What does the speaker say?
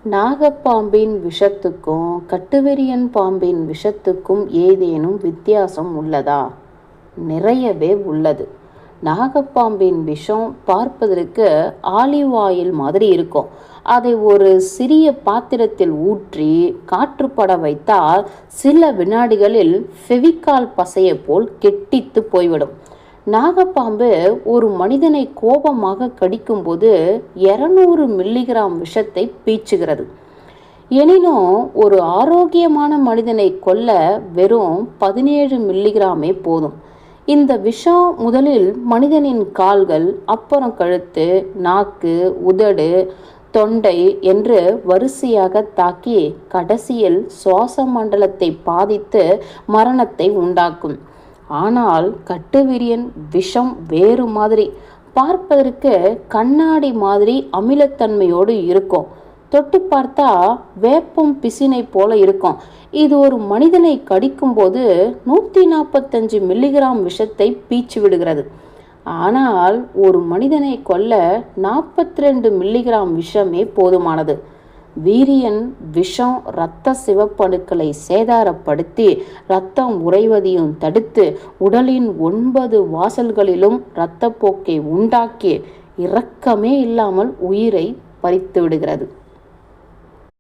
நாகப்பாம்பின் விஷத்துக்கும் கட்டுவிரியன் பாம்பின் விஷத்துக்கும் ஏதேனும் வித்தியாசம் உள்ளதா? நிறையவே உள்ளது. நாகப்பாம்பின் விஷம் பார்ப்பதற்கு ஆலிவ் ஆயில் மாதிரி இருக்கும். அதை ஒரு சிறிய பாத்திரத்தில் ஊற்றி காற்றுப்பட வைத்தால் சில வினாடிகளில் ஃபெவிகால் பசையை போல் கெட்டித்து போய்விடும். நாகப்பாம்பு ஒரு மனிதனை கோபமாக கடிக்கும்போது 200 மில்லிகிராம் விஷத்தை பீச்சுகிறது. எனினும் ஒரு ஆரோக்கியமான மனிதனை கொல்ல வெறும் 17 மில்லிகிராமே போதும். இந்த விஷம் முதலில் மனிதனின் கால்கள், அப்புறம் கழுத்து, நாக்கு, உதடு, தொண்டை என்று வரிசையாக தாக்கி கடைசியில் சுவாச மண்டலத்தை பாதித்து மரணத்தை உண்டாக்கும். ஆனால் கட்டுவிரியன் விஷம் வேறு மாதிரி. பார்ப்பதற்கு கண்ணாடி மாதிரி அமிலத்தன்மையோடு இருக்கும். தொட்டு பார்த்தா வேப்பம் பிசினை போல இருக்கும். இது ஒரு மனிதனை கடிக்கும்போது 145 மில்லிகிராம் விஷத்தை பீச்சு விடுகிறது. ஆனால் ஒரு மனிதனை கொல்ல 42 மில்லிகிராம் விஷமே போதுமானது. வீரியன் விஷம் இரத்த சிவப்பணுக்களை சேதாரப்படுத்தி இரத்தம் உறைவதையும் தடுத்து உடலின் 9 வாசல்களிலும் இரத்தப்போக்கை உண்டாக்கி இரக்கமே இல்லாமல் உயிரை பறித்து விடுகிறது.